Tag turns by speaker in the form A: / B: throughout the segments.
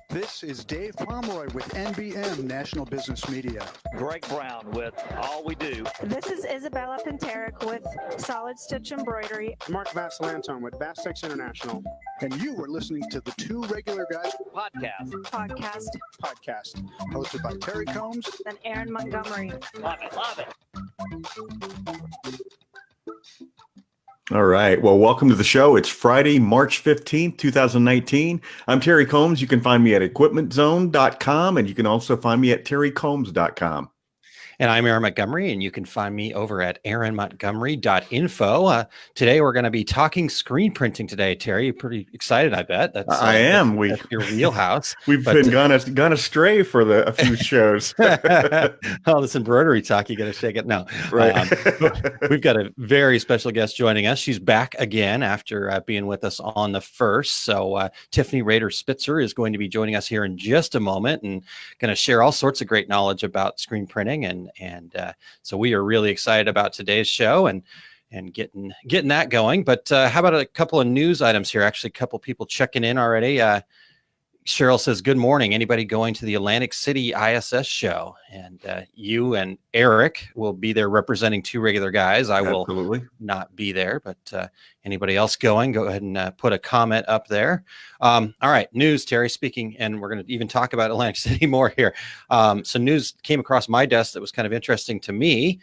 A: This is Dave Pomeroy with NBM National Business Media.
B: Greg Brown with All We Do.
C: This is Isabella Penterick with Solid Stitch Embroidery.
D: Mark Vassalantone with Bass Six International.
A: And you are listening to the Two Regular Guys
C: Podcast.
A: hosted by Terry Combs
C: And Aaron Montgomery.
B: Love it, love it.
E: All right. Well, welcome to the show. It's Friday, March 15th, 2019. I'm Terry Combs. You can find me at equipmentzone.com, and you can also find me at terrycombs.com.
F: And I'm Aaron Montgomery, and you can find me over at aaronmontgomery.info. Today, we're going to be talking screen printing today. Terry, you're pretty excited, I bet.
E: I am.
F: That's your wheelhouse.
E: We've been gone astray for a few shows.
F: All this embroidery talk, you got to shake it. No,
E: right.
F: We've got a very special guest joining us. She's back again after being with us on the first. So Tiffany Rader Spitzer is going to be joining us here in just a moment and going to share all sorts of great knowledge about screen printing. And so we are really excited about today's show and getting that going. But how about a couple of news items here? Actually, a couple people checking in already. Cheryl says, good morning. Anybody going to the Atlantic City ISS show? And you and Eric will be there representing Two Regular Guys. I will
E: Absolutely
F: not be there, but anybody else going, go ahead and put a comment up there. All right, news, Terry, speaking, and we're going to even talk about Atlantic City more here. So news came across my desk that was kind of interesting to me.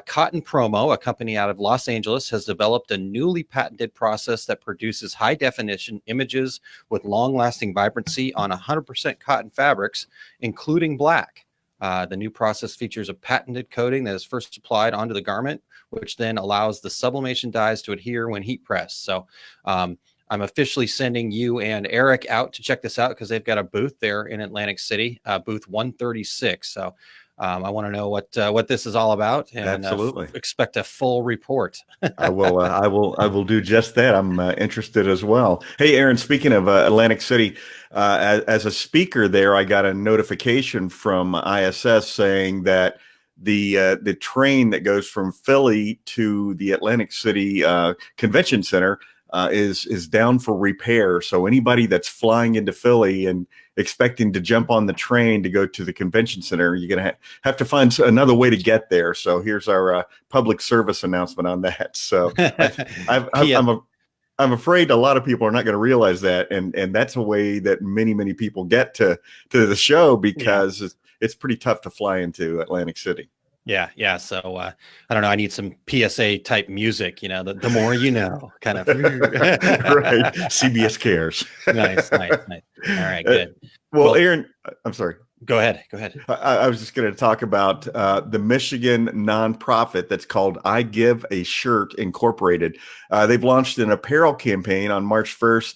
F: Cotton Promo, a company out of Los Angeles, has developed a newly patented process that produces high-definition images with long-lasting vibrancy on 100% cotton fabrics, including black. The new process features a patented coating that is first applied onto the garment, which then allows the sublimation dyes to adhere when heat pressed. So I'm officially sending you and Eric out to check this out because they've got a booth there in Atlantic City, booth 136. So I want to know what this is all about, and
E: Absolutely.
F: Expect a full report.
E: I will do just that. I'm interested as well. Hey, Aaron, speaking of Atlantic City, as a speaker there, I got a notification from ISS saying that the train that goes from Philly to the Atlantic City Convention Center is down for repair. So anybody that's flying into Philly and expecting to jump on the train to go to the convention center, you're going to have to find another way to get there. So here's our public service announcement on that. So I'm afraid a lot of people are not going to realize that. And that's a way that many people get to the show because it's pretty tough to fly into Atlantic City.
F: Yeah. So I don't know. I need some PSA type music. You know, the more you know, kind of.
E: Right. CBS cares.
F: Nice. All right. Good.
E: Well, Aaron, I'm sorry.
F: Go ahead.
E: I was just going to talk about the Michigan nonprofit that's called I Give a Shirt Incorporated. They've launched an apparel campaign on March 1st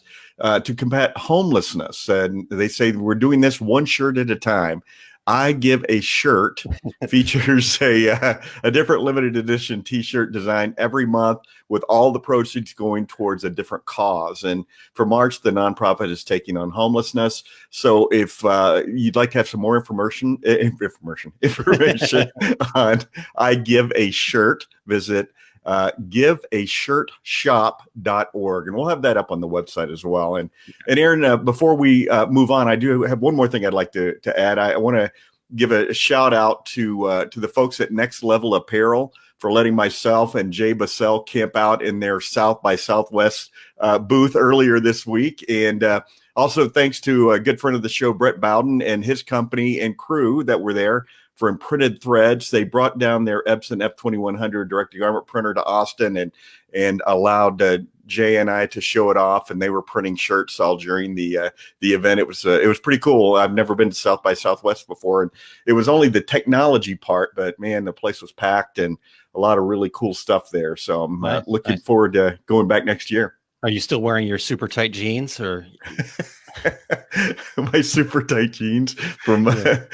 E: to combat homelessness. And they say we're doing this one shirt at a time. I Give a Shirt features a different limited edition T-shirt design every month with all the proceeds going towards a different cause. And for March, the nonprofit is taking on homelessness. So if you'd like to have some more information on I Give a Shirt, visit giveashirtshop.org, and we'll have that up on the website as well. And Aaron, before we move on, I do have one more thing I'd like to add. I want to give a shout out to the folks at Next Level Apparel for letting myself and Jay Bassell camp out in their South by Southwest booth earlier this week. And also thanks to a good friend of the show, Brett Bowden, and his company and crew that were there for Imprinted Threads. They brought down their Epson F2100 direct-to-garment printer to Austin and allowed Jay and I to show it off, and they were printing shirts all during the event. It was pretty cool. I've never been to South by Southwest before, and it was only the technology part, but man, the place was packed and a lot of really cool stuff there. So I'm looking forward to going back next year.
F: Are you still wearing your super tight jeans or?
E: My super tight jeans from I've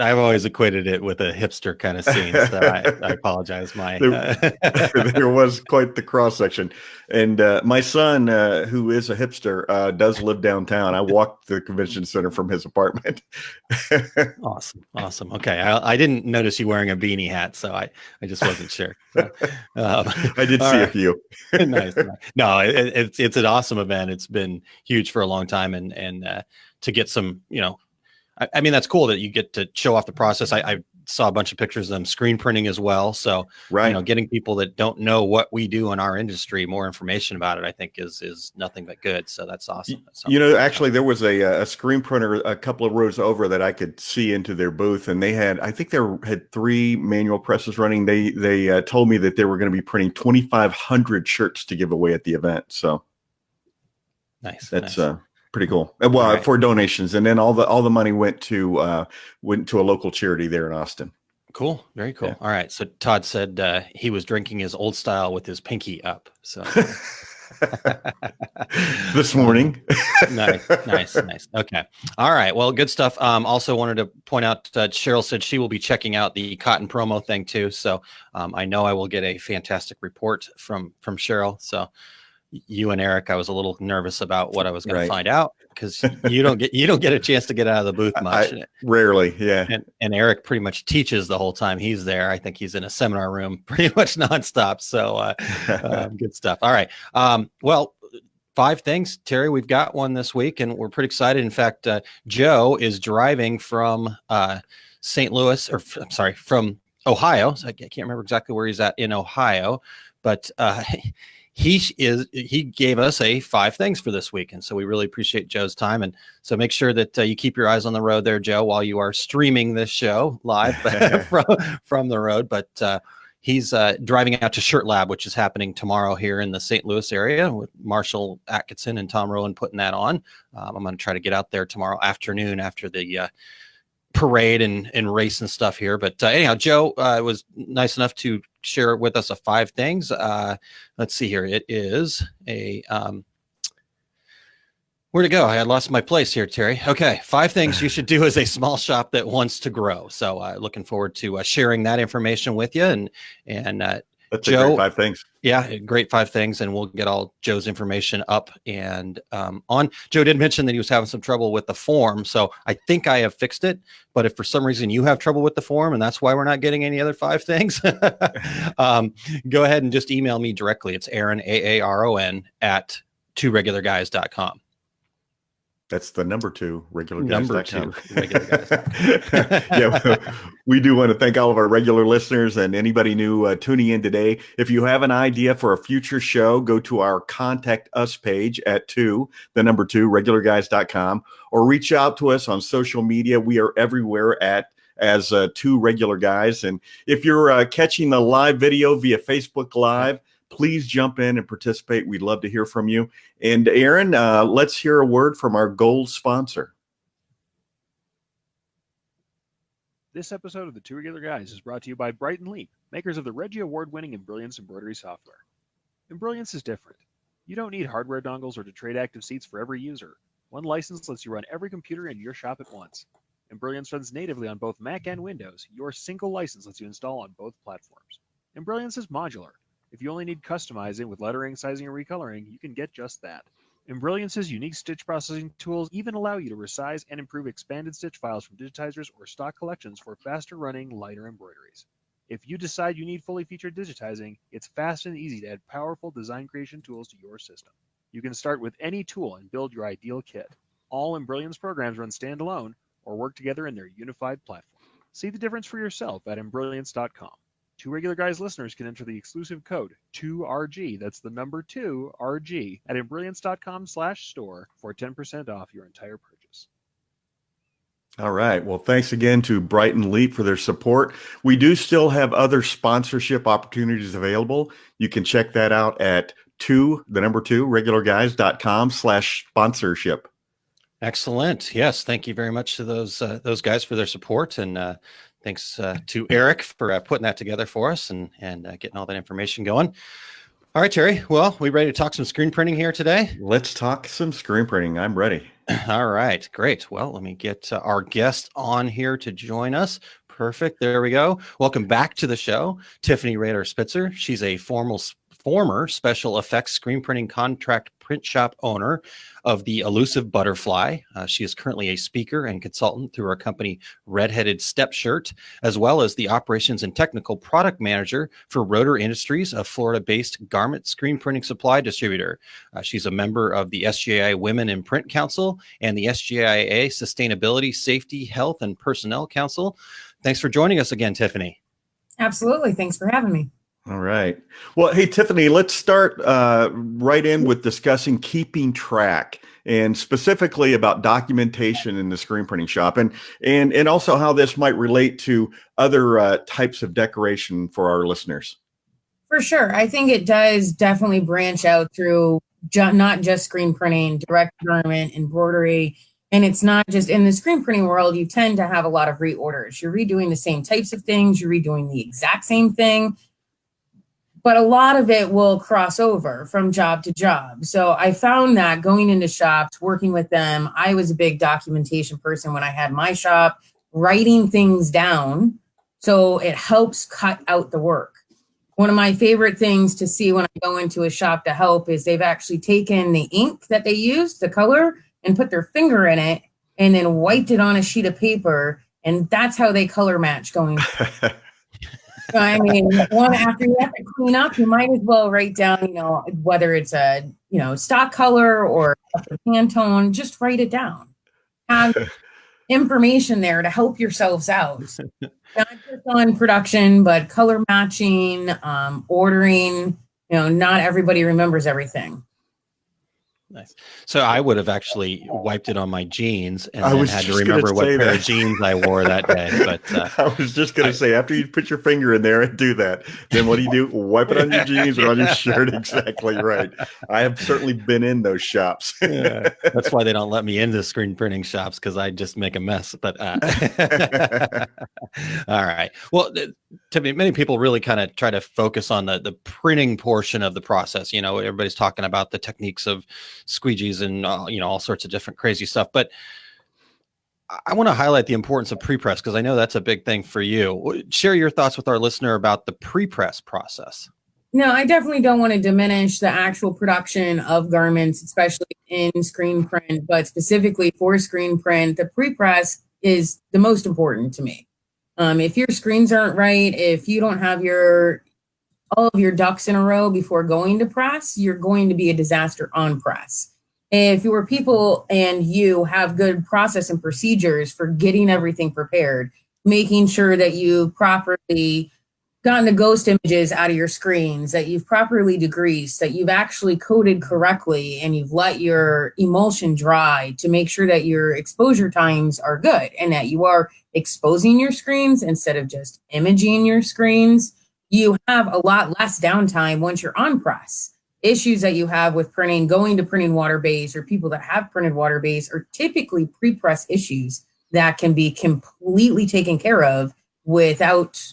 F: always equated it with a hipster kind of scene, so I apologize.
E: There was quite the cross section, and my son, who is a hipster, does live downtown. I walked the convention center from his apartment.
F: Awesome. Okay, I didn't notice you wearing a beanie hat, so I just wasn't sure. So,
E: I did see a few.
F: Nice. No, it's an awesome event. It's been been huge for a long time, and to get some, I mean, that's cool that you get to show off the process. I saw a bunch of pictures of them screen printing as well. So,
E: Right.
F: Getting people that don't know what we do in our industry more information about it, I think is nothing but good. So that's awesome.
E: Actually, there was a screen printer a couple of rows over that I could see into their booth, and I think they had 3 manual presses running. They told me that they were going to be printing 2,500 shirts to give away at the event. So
F: nice.
E: That's pretty cool. Well, right. For donations, and then all the money went to a local charity there in Austin.
F: Cool, very cool. Yeah. All right. So Todd said he was drinking his old style with his pinky up. So
E: this morning.
F: Nice. Okay. All right. Well, good stuff. Also wanted to point out Cheryl said she will be checking out the cotton promo thing too. So I know I will get a fantastic report from Cheryl. So you and Eric, I was a little nervous about what I was going to find out, because you don't get a chance to get out of the booth much.
E: Rarely, yeah.
F: And Eric pretty much teaches the whole time he's there. I think he's in a seminar room pretty much nonstop. So good stuff. All right. Well, 5 things, Terry. We've got one this week, and we're pretty excited. In fact, Joe is driving from St. Louis, from Ohio. So I can't remember exactly where he's at in Ohio, but he gave us 5 things for this week. And so we really appreciate Joe's time. And so make sure that you keep your eyes on the road there, Joe, while you are streaming this show live from the road. But he's driving out to Shirt Lab, which is happening tomorrow here in the St. Louis area, with Marshall Atkinson and Tom Rowan putting that on. I'm going to try to get out there tomorrow afternoon after the parade and race and stuff here. But anyhow, Joe was nice enough to share with us 5 things. Let's see here. It is where'd it go? I had lost my place here, Terry. Okay. 5 things you should do as a small shop that wants to grow. So looking forward to sharing that information with you. And
E: that's
F: Joe,
E: a great 5 things.
F: Yeah, great 5 things, and we'll get all Joe's information up and on. Joe did mention that he was having some trouble with the form, so I think I have fixed it. But if for some reason you have trouble with the form, and that's why we're not getting any other 5 things, go ahead and just email me directly. It's Aaron, AARON, at tworegularguys.com.
E: That's the number 2 regular guys.
F: Number 2 regular guys.
E: Yeah, we do want to thank all of our regular listeners and anybody new tuning in today. If you have an idea for a future show, go to our Contact Us page at 2 regularguys.com, or reach out to us on social media. We are everywhere as 2 Regular Guys. And if you're catching the live video via Facebook Live, please jump in and participate. We'd love to hear from you. And Aaron, let's hear a word from our gold sponsor.
G: This episode of the 2 Regular Guys is brought to you by Bright & Leap, makers of the Reggie Award-winning Embrilliance embroidery software. Embrilliance is different. You don't need hardware dongles or to trade active seats for every user. One license lets you run every computer in your shop at once. Embrilliance runs natively on both Mac and Windows. Your single license lets you install on both platforms. Embrilliance is modular. If you only need customizing with lettering, sizing, and recoloring, you can get just that. Embrilliance's unique stitch processing tools even allow you to resize and improve expanded stitch files from digitizers or stock collections for faster running, lighter embroideries. If you decide you need fully featured digitizing, it's fast and easy to add powerful design creation tools to your system. You can start with any tool and build your ideal kit. All Embrilliance programs run standalone or work together in their unified platform. See the difference for yourself at embrilliance.com. 2 Regular Guys listeners can enter the exclusive code 2RG, that's the number 2RG, at embrilliance.com/store for 10% off your entire purchase.
E: All right. Well, thanks again to Bright & Leap for their support. We do still have other sponsorship opportunities available. You can check that out at 2 regularguys.com/sponsorship.
F: Excellent. Yes. Thank you very much to those guys for their support. And thanks to Eric for putting that together for us and getting all that information going. All right, Terry. Well, we ready to talk some screen printing here today?
E: Let's talk some screen printing. I'm ready.
F: All right. Great. Well, let me get our guest on here to join us. Perfect. There we go. Welcome back to the show, Tiffany Rader Spitzer. She's a former former special effects screen printing contract print shop owner of the elusive Butterfly. She is currently a speaker and consultant through her company Redheaded Step Shirt, as well as the operations and technical product manager for Rotor Industries, a Florida-based garment screen printing supply distributor. She's a member of the SGIA Women in Print Council and the SGIA Sustainability, Safety, Health, and Personnel Council. Thanks for joining us again, Tiffany.
H: Absolutely. Thanks for having me.
E: All right. Well, hey, Tiffany, let's start right in with discussing keeping track and specifically about documentation in the screen printing shop and also how this might relate to other types of decoration for our listeners.
H: For sure. I think it does definitely branch out through not just screen printing, direct garment, embroidery. And it's not just in the screen printing world, you tend to have a lot of reorders. You're redoing the same types of things. You're redoing the exact same thing. But a lot of it will cross over from job to job. So I found that going into shops, working with them, I was a big documentation person when I had my shop, writing things down. So it helps cut out the work. One of my favorite things to see when I go into a shop to help is they've actually taken the ink that they used, the color, and put their finger in it and then wiped it on a sheet of paper. And that's how they color match going. So, I mean, after you have to clean up, you might as well write down, whether it's a, stock color or a Pantone, just write it down. Have information there to help yourselves out. Not just on production, but color matching, ordering. Not everybody remembers everything.
F: Nice. So I would have actually wiped it on my jeans and
E: I
F: then
E: was
F: had to
E: just
F: remember
E: gonna
F: what
E: say
F: pair
E: that.
F: of jeans I wore that day. But
E: I was just going to say, after you put your finger in there and do that, then what do? Wipe it on your jeans or on your shirt? Exactly right. I have certainly been in those shops.
F: yeah, that's why they don't let me into screen printing shops, because I just make a mess. But all right. Well, to me, many people really kind of try to focus on the printing portion of the process. Everybody's talking about the techniques of squeegees and all sorts of different crazy stuff. But I want to highlight the importance of prepress, because I know that's a big thing for you. Share your thoughts with our listener about the prepress process.
H: No, I definitely don't want to diminish the actual production of garments, especially in screen print, but specifically for screen print, the prepress is the most important to me. If your screens aren't right, if you don't have all of your ducks in a row before going to press, you're going to be a disaster on press. If your people and you have good process and procedures for getting everything prepared, making sure that you properly gotten the ghost images out of your screens, that you've properly degreased, that you've actually coded correctly, and you've let your emulsion dry to make sure that your exposure times are good and that you are exposing your screens instead of just imaging your screens, you have a lot less downtime once you're on press. Issues that you have with going to printing water base, or people that have printed water base, are typically pre-press issues that can be completely taken care of without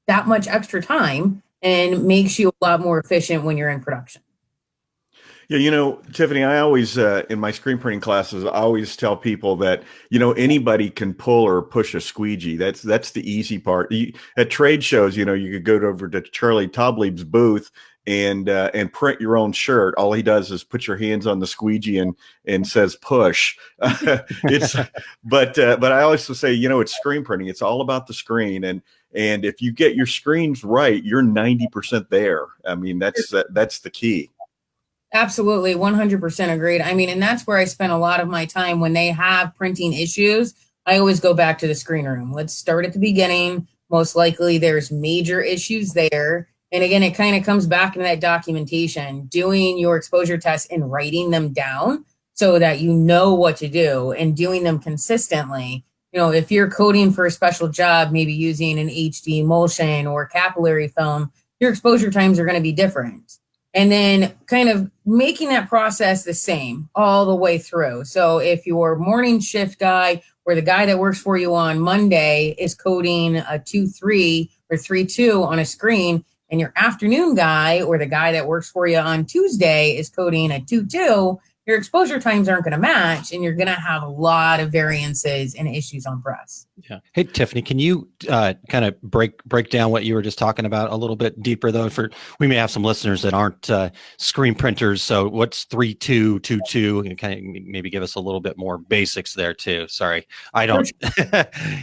H: that much extra time, and makes you a lot more efficient when you're in production.
E: Yeah, Tiffany, I always, in my screen printing classes, I always tell people that, anybody can pull or push a squeegee. That's the easy part. At trade shows, you could go over to Charlie Toblieb's booth and print your own shirt. All he does is put your hands on the squeegee and says push. But I also say, it's screen printing. It's all about the screen. And if you get your screens right, you're 90% there. I mean, that's the key.
H: Absolutely. 100% agreed. I mean, and that's where I spend a lot of my time when they have printing issues. I always go back to the screen room. Let's start at the beginning. Most likely there's major issues there. And again, it kind of comes back to that documentation, doing your exposure tests and writing them down so that you know what to do, and doing them consistently. If you're coding for a special job, maybe using an HD emulsion or capillary film, your exposure times are going to be different. And then kind of making that process the same all the way through. So if your morning shift guy or the guy that works for you on Monday is coding a 2-3 or 3-2 on a screen, and your afternoon guy or the guy that works for you on Tuesday is coding a 2-2, your exposure times aren't going to match, and you're going to have a lot of variances and issues on press.
F: Yeah. Hey, Tiffany, can you kind of break down what you were just talking about a little bit deeper, though? For we may have some listeners that aren't screen printers. So what's 3222? And kind of maybe give us a little bit more basics there too. Sorry, I don't.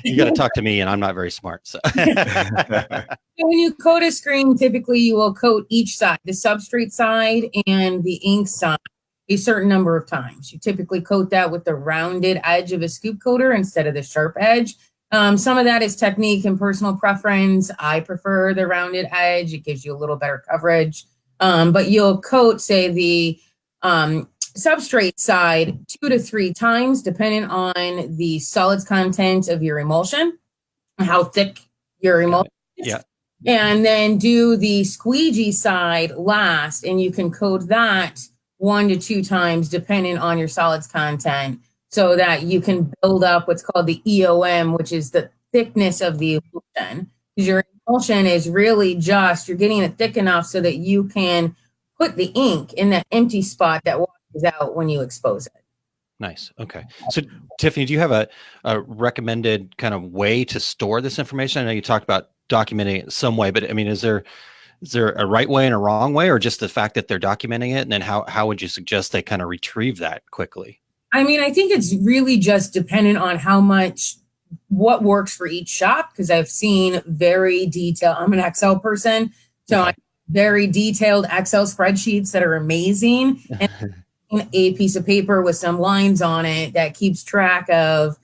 F: You got to talk to me, and I'm not very smart. So.
H: When you coat a screen, typically you will coat each side, the substrate side and the ink side, a certain number of times. You typically coat that with the rounded edge of a scoop coater instead of the sharp edge. Some of that is technique and personal preference. I prefer the rounded edge. It gives you a little better coverage. But you'll coat, say, the substrate side 2 to 3 times, depending on the solids content of your emulsion, how thick your emulsion is.
F: Yeah.
H: And then do the squeegee side last, and you can coat that 1 to 2 times, depending on your solids content, so that you can build up what's called the EOM, which is the thickness of the emulsion. Because your emulsion is really just, you're getting it thick enough so that you can put the ink in that empty spot that washes out when you expose it.
F: Nice. Okay. So, Tiffany, do you have a recommended kind of way to store this information? I know you talked about documenting it some way, but I mean, is there a right way and a wrong way, or just the fact that they're documenting it? And then how would you suggest they kind of retrieve that quickly?
H: I mean, I think it's really just dependent on what works for each shop, because I've seen very detailed, I'm an Excel person, so
F: Okay.
H: I very detailed Excel spreadsheets that are amazing, and a piece of paper with some lines on it that keeps track of,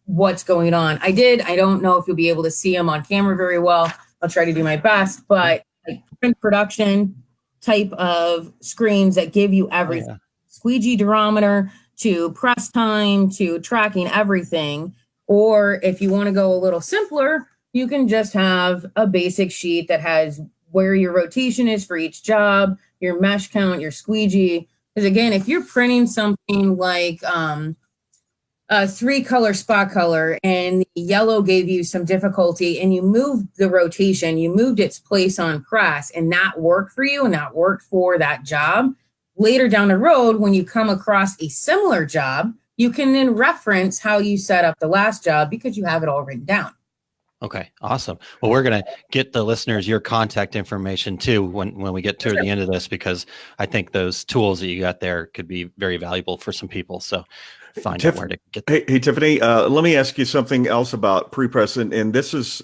H: what's going on. I don't know if you'll be able to see them on camera very well. I'll try to do my best, but like print production type of screens that give you everything.
F: Oh, yeah.
H: Squeegee durometer to press time to tracking everything. Or if you want to go a little simpler, you can just have a basic sheet that has where your rotation is for each job, your mesh count, your squeegee. Because again, if you're printing something like a 3-color spot color and the yellow gave you some difficulty and you moved the rotation, you moved its place on press, and that worked for you and that worked for that job, later down the road, when you come across a similar job, you can then reference how you set up the last job because you have it all written down.
F: Okay, awesome. Well, we're going to get the listeners your contact information too when we get to the end of this, because I think those tools that you got there could be very valuable for some people. So find out where to get them.
E: Hey, Tiffany, let me ask you something else about Prepress, and this is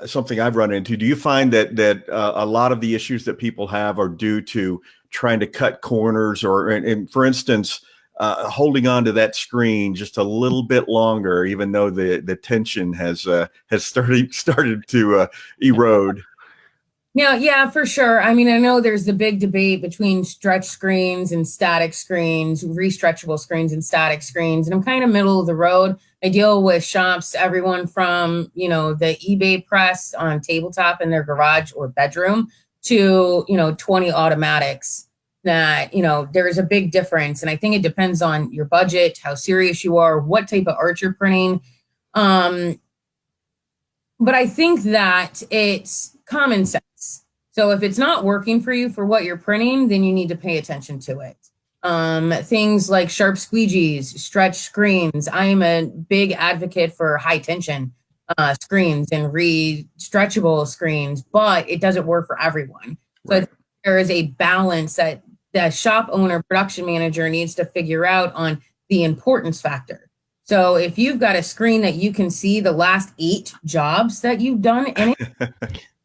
E: something I've run into. Do you find that a lot of the issues that people have are due to trying to cut corners, and for instance, holding on to that screen just a little bit longer, even though the tension has started to erode?
H: Yeah, for sure. I mean, I know there's the big debate between stretch screens and static screens, restretchable screens and static screens. And I'm kind of middle of the road. I deal with shops, everyone from, the eBay press on tabletop in their garage or bedroom to, 20 automatics that, there is a big difference. And I think it depends on your budget, how serious you are, what type of art you're printing. But I think that it's common sense. So if it's not working for you for what you're printing, then you need to pay attention to it. Things like sharp squeegees, stretch screens. I am a big advocate for high tension screens and stretchable screens, but it doesn't work for everyone. So
F: Right.
H: there is a balance that the shop owner, production manager needs to figure out on the importance factor. So if you've got a screen that you can see the last 8 jobs that you've done in it,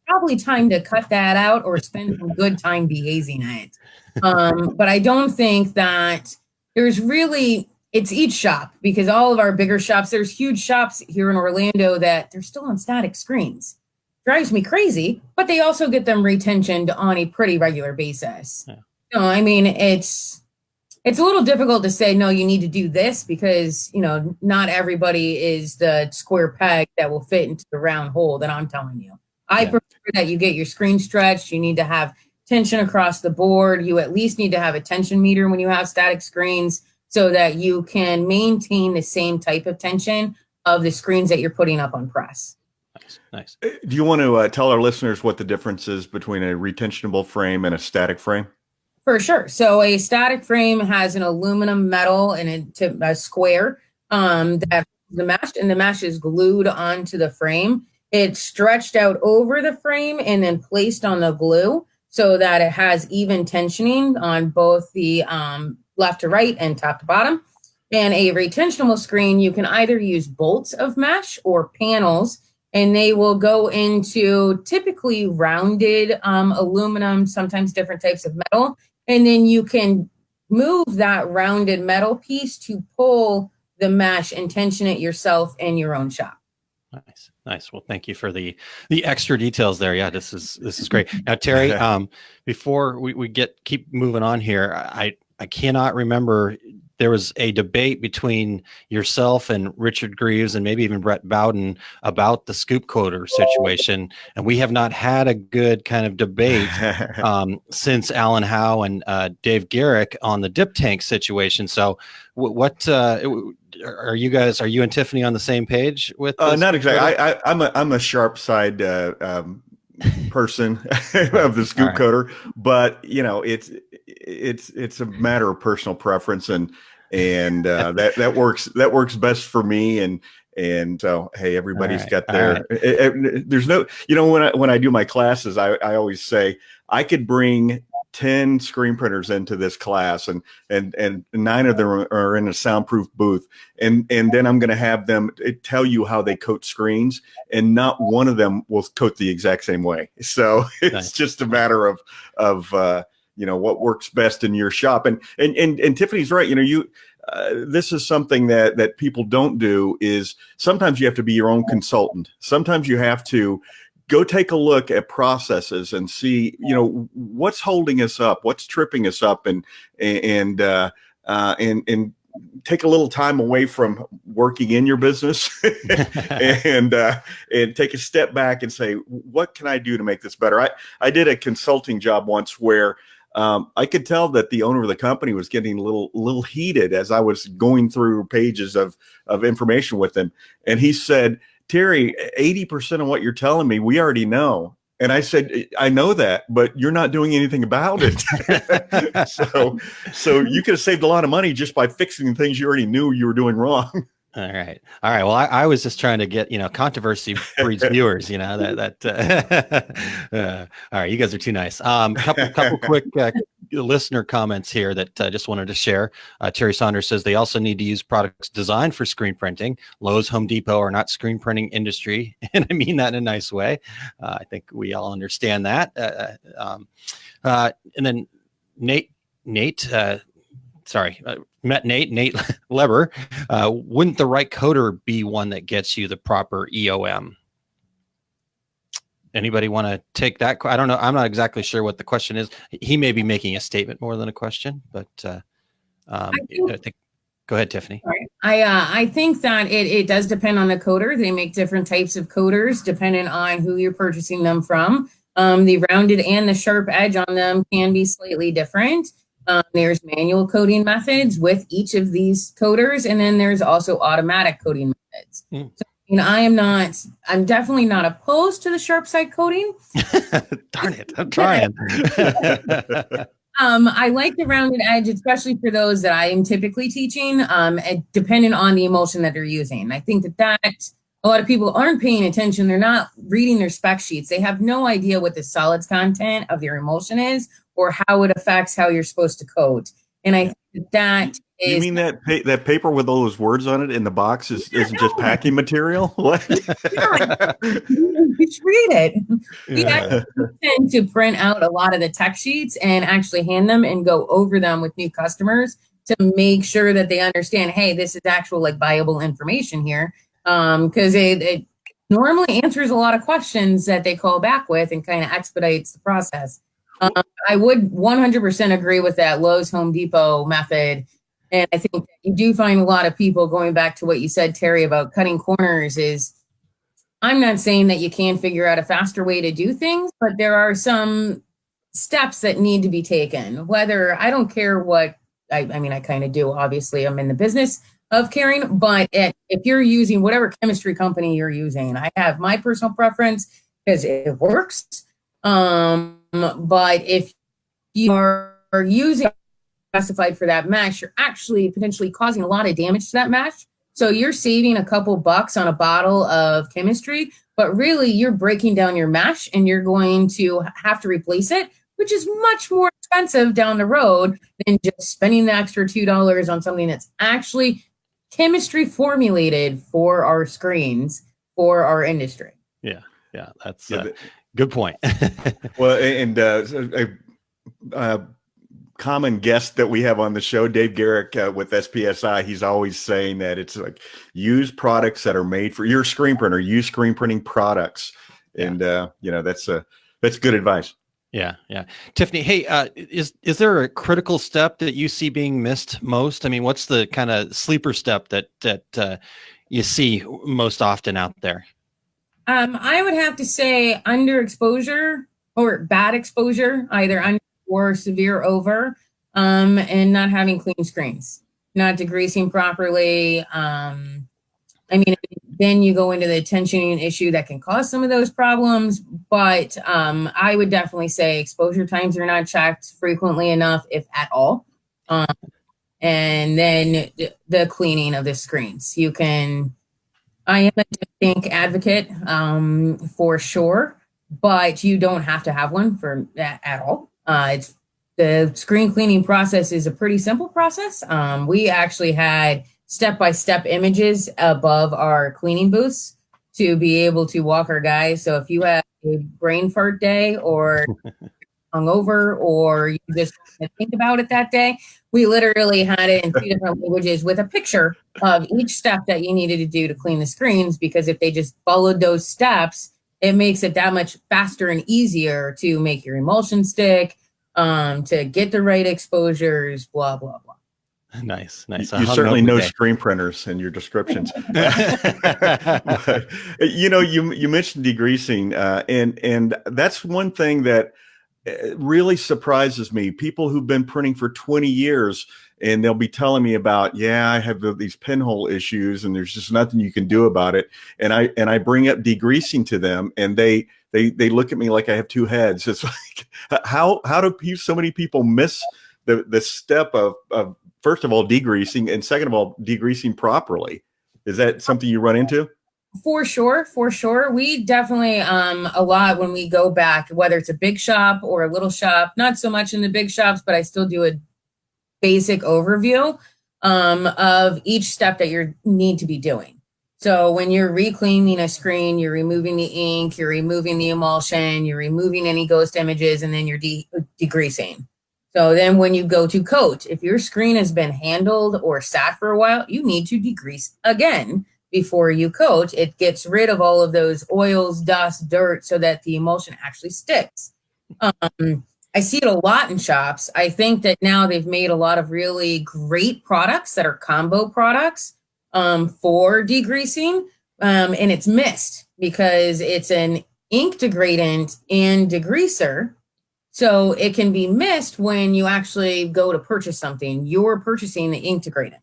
H: probably time to cut that out or spend some good time behazing it. But I don't think that it's each shop, because all of our bigger shops, there's huge shops here in Orlando that they're still on static screens. Drives me crazy, but they also get them retentioned on a pretty regular basis.
F: Yeah.
H: I mean, it's a little difficult to say, no, you need to do this, because, not everybody is the square peg that will fit into the round hole that I'm telling you. I prefer that you get your screen stretched. You need to have tension across the board. You at least need to have a tension meter when you have static screens so that you can maintain the same type of tension of the screens that you're putting up on press.
F: Nice.
E: Do you want to tell our listeners what the difference is between a retentionable frame and a static frame?
H: For sure. So a static frame has an aluminum metal and a square that the mesh, and the mesh is glued onto the frame. It's stretched out over the frame and then placed on the glue so that it has even tensioning on both the left to right and top to bottom. And a retensionable screen, you can either use bolts of mesh or panels, and they will go into typically rounded aluminum, sometimes different types of metal. And then you can move that rounded metal piece to pull the mesh and tension it yourself in your own shop.
F: Nice. Well, thank you for the extra details there. Yeah, this is great. Now, Terry, before we keep moving on here, I cannot remember. There was a debate between yourself and Richard Greaves and maybe even Brett Bowden about the scoop coater situation. And we have not had a good kind of debate since Alan Howe and Dave Garrick on the dip tank situation. So what are you and Tiffany on the same page with this?
E: Not exactly. I'm a sharp side person of the scoop coater, but it's a matter of personal preference, and that works best for me, and so hey, everybody's got their there's no, when I do my classes, I always say I could bring 10 screen printers into this class, and 9 of them are in a soundproof booth, and then I'm going to have them tell you how they coat screens, and not one of them will coat the exact same way. So it's just a matter of what works best in your shop. And Tiffany's right. This is something that people don't do, is sometimes you have to be your own consultant. Sometimes you have to go take a look at processes and see, what's holding us up, what's tripping us up, and take a little time away from working in your business and take a step back and say, what can I do to make this better? I did a consulting job once where I could tell that the owner of the company was getting a little heated as I was going through pages of information with him. And he said, Terry, 80% of what you're telling me, we already know. And I said, I know that, but you're not doing anything about it. So you could have saved a lot of money just by fixing things you already knew you were doing wrong.
F: All right. Well, I was just trying to get, controversy breeds viewers, all right. You guys are too nice. Couple quick listener comments here that I just wanted to share. Terry Saunders says they also need to use products designed for screen printing. Lowe's, Home Depot are not screen printing industry. And I mean that in a nice way. I think we all understand that. And then Nate, met Nate Leber. Wouldn't the right coder be one that gets you the proper EOM? Anybody want to take that? I don't know. I'm not exactly sure what the question is. He may be making a statement more than a question, but I think go ahead, Tiffany.
H: I think that it does depend on the coder. They make different types of coders depending on who you're purchasing them from. The rounded and the sharp edge on them can be slightly different. There's manual coding methods with each of these coders, and then there's also automatic coding methods. So, I'm definitely not opposed to the sharp side coding.
F: Darn it, I'm trying.
H: I like the rounded edge, especially for those that I am typically teaching, depending on the emulsion that they're using. I think that a lot of people aren't paying attention. They're not reading their spec sheets. They have no idea what the solids content of their emulsion is or how it affects how you're supposed to coat. And I think that is... You
E: mean that paper with all those words on it in the box isn't just packing material? What?
H: Yeah, you should read it. We actually tend to print out a lot of the tech sheets and actually hand them and go over them with new customers to make sure that they understand, hey, this is actual viable information here. Because it normally answers a lot of questions that they call back with and kind of expedites the process. I would 100% agree with that Lowe's Home Depot method. And I think you do find a lot of people, going back to what you said, Terry, about cutting corners, is I'm not saying that you can't figure out a faster way to do things, but there are some steps that need to be taken. Whether, I don't care what, I kind of do, obviously I'm in the business of caring, but if you're using whatever chemistry company you're using, I have my personal preference because it works. But if you are are using specified for that mesh, you're actually potentially causing a lot of damage to that mesh. So you're saving a couple bucks on a bottle of chemistry, but really you're breaking down your mesh and you're going to have to replace it, which is much more expensive down the road than just spending the extra $2 on something that's actually chemistry formulated for our screens, for our industry.
F: Yeah, that's good point.
E: Well, and common guest that we have on the show, Dave Garrick with SPSI, he's always saying that it's like use products that are made for your screen printer, use screen printing products. And, that's good advice.
F: Yeah. Tiffany, hey, is there a critical step that you see being missed most? I mean, what's the kind of sleeper step that you see most often out there?
H: I would have to say underexposure or bad exposure, either under or severe over, and not having clean screens, not degreasing properly. Then you go into the tensioning issue that can cause some of those problems. But I would definitely say exposure times are not checked frequently enough, if at all. And then the cleaning of the screens. I am a dink advocate for sure, but you don't have to have one for that at all. The screen cleaning process is a pretty simple process. We actually had step-by-step images above our cleaning booths to be able to walk our guys. So if you have a brain fart day or hungover or you just think about it that day, we literally had it in 2 different languages with a picture of each step that you needed to do to clean the screens, because if they just followed those steps, it makes it that much faster and easier to make your emulsion stick, to get the right exposures, blah, blah, blah.
F: Nice.
E: You certainly know screen printers in your descriptions. But, you mentioned degreasing, and that's one thing that really surprises me. People who've been printing for 20 years, and they'll be telling me about, I have these pinhole issues, and there's just nothing you can do about it. And I bring up degreasing to them, and they look at me like I have two heads. It's like, how do so many people miss the step of first of all degreasing, and second of all degreasing properly? Is that something you run into?
H: For sure. We definitely, a lot when we go back, whether it's a big shop or a little shop, not so much in the big shops, but I still do a basic overview of each step that you need to be doing. So when you're reclaiming a screen, you're removing the ink, you're removing the emulsion, you're removing any ghost images, and then you're degreasing. So then when you go to coat, if your screen has been handled or sat for a while, you need to degrease again before you coat. It gets rid of all of those oils, dust, dirt, so that the emulsion actually sticks. I see it a lot in shops. I think that now they've made a lot of really great products that are combo products for degreasing, and it's missed because it's an ink degradant and degreaser. So it can be missed when you actually go to purchase something. You're purchasing the ink degradant.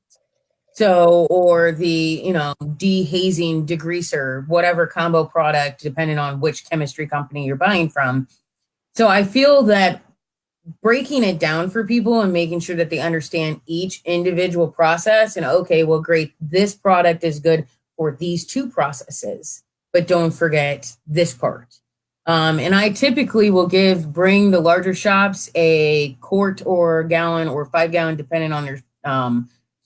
H: So, or the, dehazing degreaser, whatever combo product, depending on which chemistry company you're buying from. So I feel that breaking it down for people and making sure that they understand each individual process and, okay, well, great, this product is good for these two processes, but don't forget this part. And I typically will bring the larger shops a quart or gallon or 5-gallon, depending on their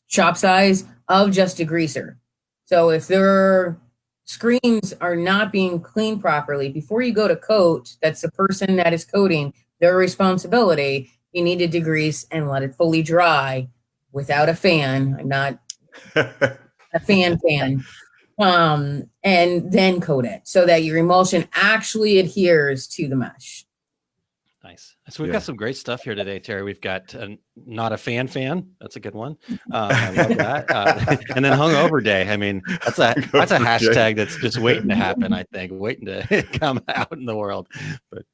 H: shop size, of just degreaser. So if their screens are not being cleaned properly, before you go to coat, that's the person that is coating, their responsibility. You need to degrease and let it fully dry without a fan. I'm not a fan. And then coat it so that your emulsion actually adheres to the mesh.
F: Nice. So we've got some great stuff here today, Terry. We've got not a fan. That's a good one. I love that. And then hungover day. I mean, that's a hashtag that's just waiting to happen. I think waiting to come out in the world. But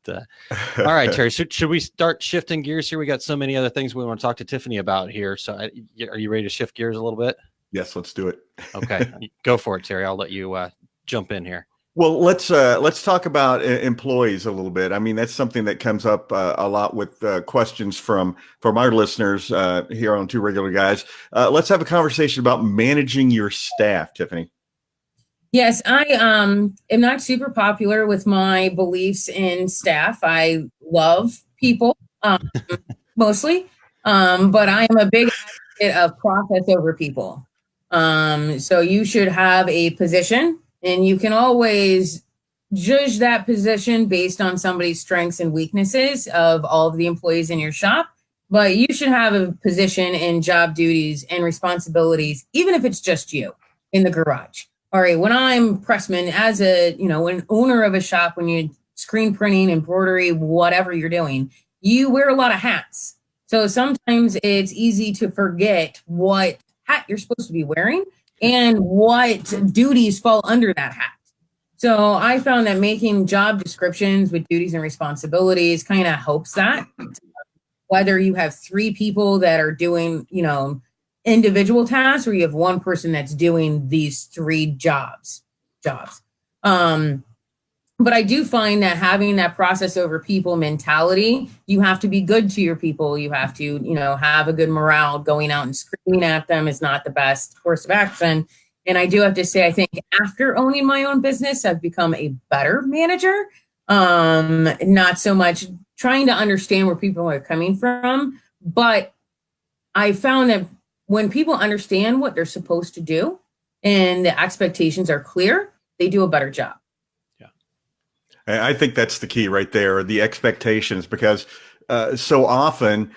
F: all right, Terry. Should we start shifting gears here? We got so many other things we want to talk to Tiffany about here. So are you ready to shift gears a little bit?
E: Yes, let's do it.
F: Okay, go for it, Terry. I'll let you jump in here.
E: Well, let's talk about employees a little bit. I mean, that's something that comes up a lot with questions from our listeners here on Two Regular Guys. Let's have a conversation about managing your staff, Tiffany.
H: Yes, I am not super popular with my beliefs in staff. I love people mostly, but I am a big advocate of process over people. So you should have a position, and you can always judge that position based on somebody's strengths and weaknesses of all of the employees in your shop. But you should have a position and job duties and responsibilities, even if it's just you in the garage. All right, when I'm pressman, as an owner of a shop, when you're screen printing, embroidery, whatever you're doing, you wear a lot of hats. So sometimes it's easy to forget what hat you're supposed to be wearing and what duties fall under that hat. So I found that making job descriptions with duties and responsibilities kind of helps that. Whether you have 3 people that are doing, individual tasks, or you have one person that's doing these 3 jobs. But I do find that having that process over people mentality, you have to be good to your people. You have to, have a good morale. Going out and screaming at them is not the best course of action. And I do have to say, I think after owning my own business, I've become a better manager. Not so much trying to understand where people are coming from, but I found that when people understand what they're supposed to do and the expectations are clear, they do a better job.
E: Yeah. I think that's the key right there, the expectations, because so often,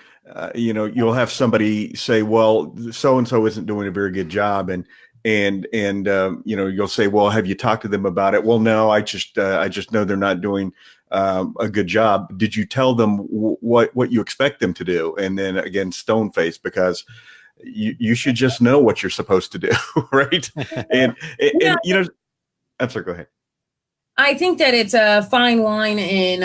E: you'll have somebody say, well, so-and-so isn't doing a very good job. And you'll say, well, have you talked to them about it? Well, no, I just know they're not doing a good job. Did you tell them what you expect them to do? And then again, stone face, because you should just know what you're supposed to do, right? And I'm sorry, go ahead.
H: I think that it's a fine line in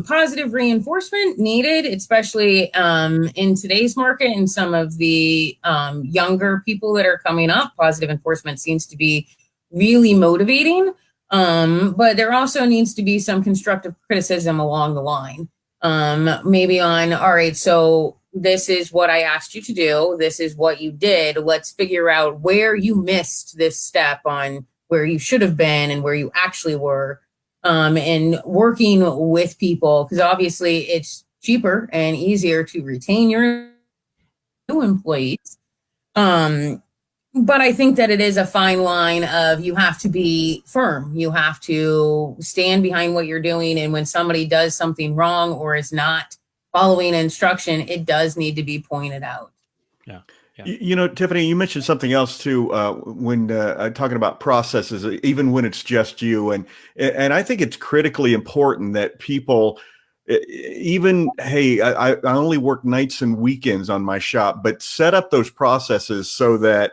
H: positive reinforcement needed, especially in today's market and some of the younger people that are coming up. Positive enforcement seems to be really motivating, but there also needs to be some constructive criticism along the line. Maybe on, all right, so this is what I asked you to do. This is what you did. Let's figure out where you missed this step on where you should have been and where you actually were, and working with people, because obviously it's cheaper and easier to retain your new employees. But I think that it is a fine line of, you have to be firm. You have to stand behind what you're doing. And when somebody does something wrong or is not following instruction, it does need to be pointed out.
F: Yeah.
E: Tiffany, you mentioned something else too when talking about processes, even when it's just you, and I think it's critically important that people, hey, I only work nights and weekends on my shop, but set up those processes so that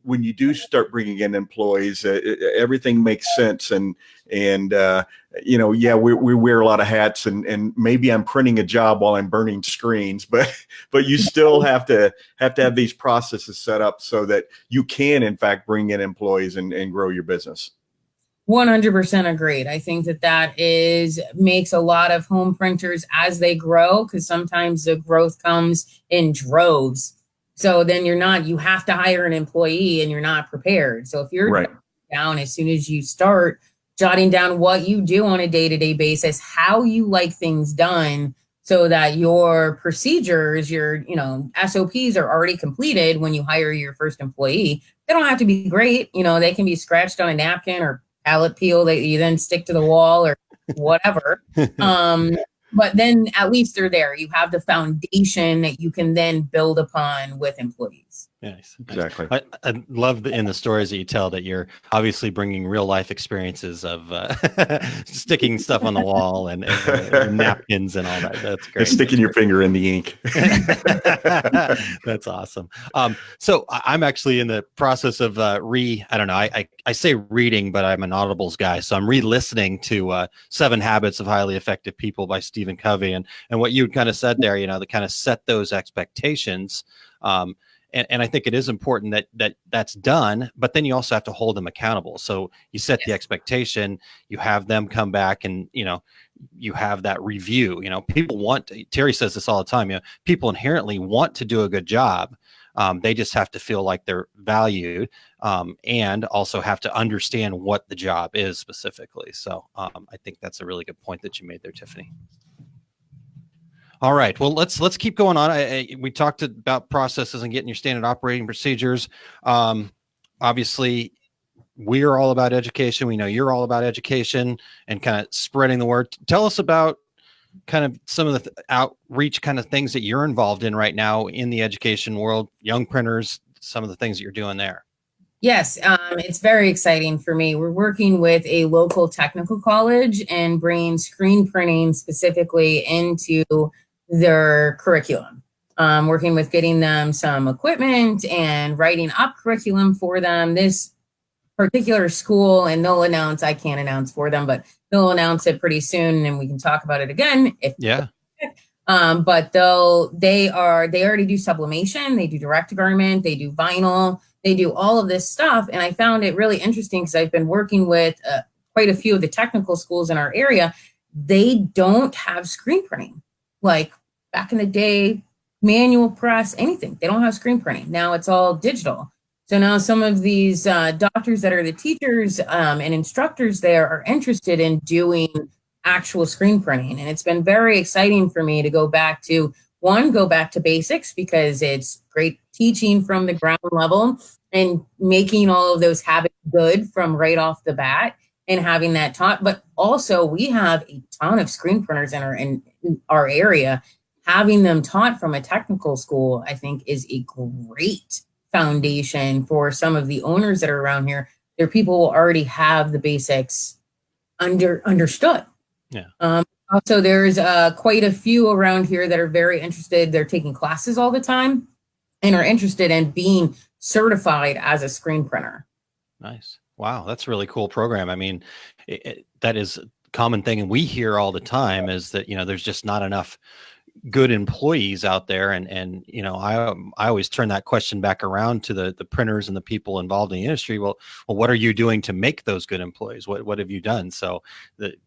E: when you do start bringing in employees, everything makes sense. And we wear a lot of hats, and maybe I'm printing a job while I'm burning screens, but you still have to have these processes set up so that you can, in fact, bring in employees and grow your business.
H: 100% agreed. I think that makes a lot of home printers as they grow, because sometimes the growth comes in droves. So then you have to hire an employee and you're not prepared. So if you're down as soon as you start jotting down what you do on a day-to-day basis, how you like things done, so that your procedures, your SOPs are already completed when you hire your first employee. They don't have to be great. They can be scratched on a napkin or palette peel that you then stick to the wall or whatever. But then at least they're there. You have the foundation that you can then build upon with employees.
F: Nice.
E: Exactly.
F: I love in the stories that you tell that you're obviously bringing real life experiences of sticking stuff on the wall and napkins and all that. That's great.
E: Sticking your finger in the ink.
F: That's awesome. So I'm actually in the process of I say reading, but I'm an Audibles guy. So I'm re-listening to 7 Habits of Highly Effective People by Stephen Covey. And what you kind of said there, to kind of set those expectations. And I think it is important that that's done, but then you also have to hold them accountable. So you set the expectation, you have them come back, and you have that review. People Terry says this all the time, people inherently want to do a good job. They just have to feel like they're valued, and also have to understand what the job is specifically. So I think that's a really good point that you made there, Tiffany. All right. Well, let's keep going on. We talked about processes and getting your standard operating procedures. Obviously, we're all about education. We know you're all about education and kind of spreading the word. Tell us about kind of some of the outreach kind of things that you're involved in right now in the education world, young printers, some of the things that you're doing there.
H: Yes, it's very exciting for me. We're working with a local technical college and bringing screen printing specifically into their curriculum. Working with getting them some equipment and writing up curriculum for them. This particular school, and they'll announce, I can't announce for them, but they'll announce it pretty soon and we can talk about it again. But they already do sublimation, they do direct garment, they do vinyl, they do all of this stuff. And I found it really interesting because I've been working with quite a few of the technical schools in our area. They don't have screen printing. Like back in the day, manual press, anything. They don't have screen printing. Now it's all digital. So now some of these doctors that are the teachers and instructors there are interested in doing actual screen printing. And it's been very exciting for me to go back to basics, because it's great teaching from the ground level and making all of those habits good from right off the bat and having that taught. But also we have a ton of screen printers in our area. Having them taught from a technical school, I think, is a great foundation for some of the owners that are around here. Their people will already have the basics understood.
F: Yeah.
H: Also, there's quite a few around here that are very interested. They're taking classes all the time and are interested in being certified as a screen printer.
F: Nice. Wow. That's a really cool program. I mean, that is a common thing. And we hear all the time is that, there's just not enough good employees out there. And I always turn that question back around to the printers and the people involved in the industry. Well, what are you doing to make those good employees? What have you done? So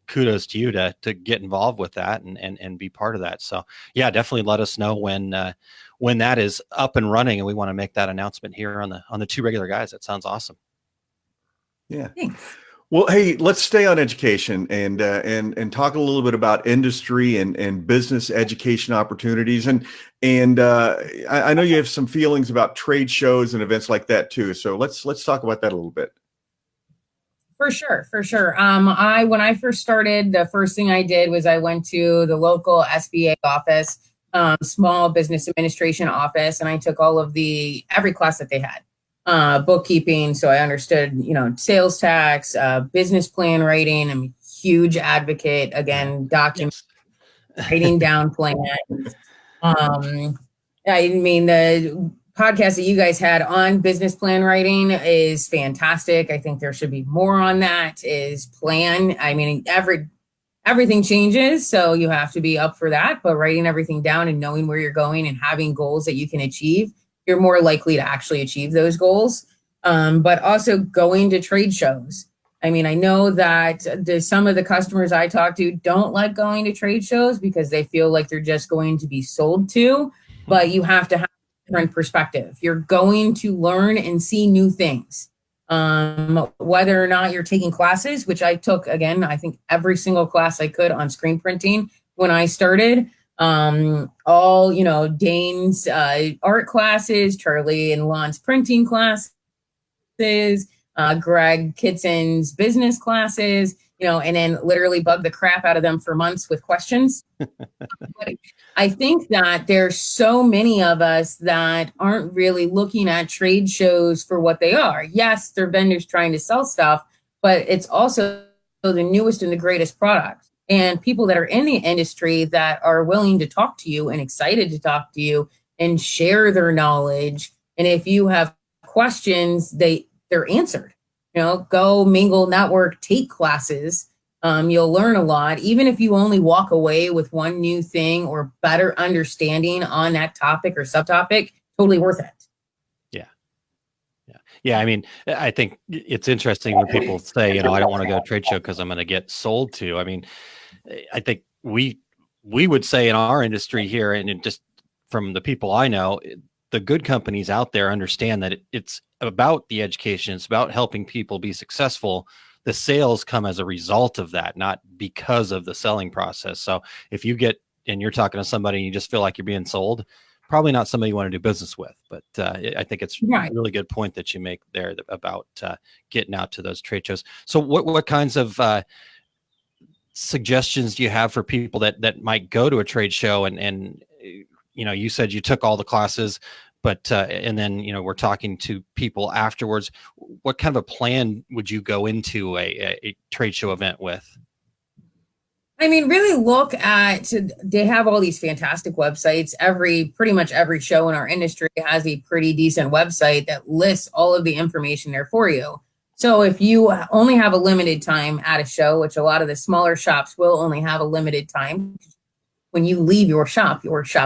F: kudos to you to get involved with that and be part of that. So yeah, definitely let us know when that is up and running, and we want to make that announcement here on the Two Regular Guys. That sounds awesome.
E: Yeah.
H: Thanks.
E: Well, hey, let's stay on education and talk a little bit about industry and business education opportunities. And I know you have some feelings about trade shows and events like that too. So let's talk about that a little bit.
H: For sure. When I first started, the first thing I did was I went to the local SBA office, Small Business Administration office, and I took every class that they had. Bookkeeping, so I understood, sales tax, business plan writing. I'm a huge advocate, again, writing down plans. I mean, the podcast that you guys had on business plan writing is fantastic. I think there should be more on that. Is plan. I mean, everything changes, so you have to be up for that. But writing everything down and knowing where you're going and having goals that you can achieve, you're more likely to actually achieve those goals. But also going to trade shows. I mean, I know that some of the customers I talk to don't like going to trade shows because they feel like they're just going to be sold to, but you have to have a different perspective. You're going to learn and see new things. Whether or not you're taking classes, which I took, again, I think every single class I could on screen printing when I started. All, Dane's art classes, Charlie and Lon's printing classes, Greg Kidson's business classes, and then literally bug the crap out of them for months with questions. But I think that there's so many of us that aren't really looking at trade shows for what they are. Yes, they're vendors trying to sell stuff, but it's also the newest and the greatest product. And people that are in the industry that are willing to talk to you and excited to talk to you and share their knowledge. And if you have questions, they're answered. Go mingle, network, take classes. You'll learn a lot. Even if you only walk away with one new thing or better understanding on that topic or subtopic, totally worth it.
F: Yeah, I mean, I think it's interesting when people say, I don't want to go to a trade show because I'm going to get sold to. I mean, I think we would say in our industry here, and just from the people I know, the good companies out there understand that it's about the education. It's about helping people be successful. The sales come as a result of that, not because of the selling process. So if you get, and you're talking to somebody and you just feel like you're being sold, probably not somebody you want to do business with. But I think it's
H: Right.
F: a really good point that you make there about getting out to those trade shows. So what kinds of suggestions do you have for people that might go to a trade show and you said you took all the classes, but and then we're talking to people afterwards. What kind of a plan would you go into a trade show event with?
H: I mean, really look at, they have all these fantastic websites. Pretty much every show in our industry has a pretty decent website that lists all of the information there for you. So if you only have a limited time at a show, which a lot of the smaller shops will only have a limited time, when you leave your shop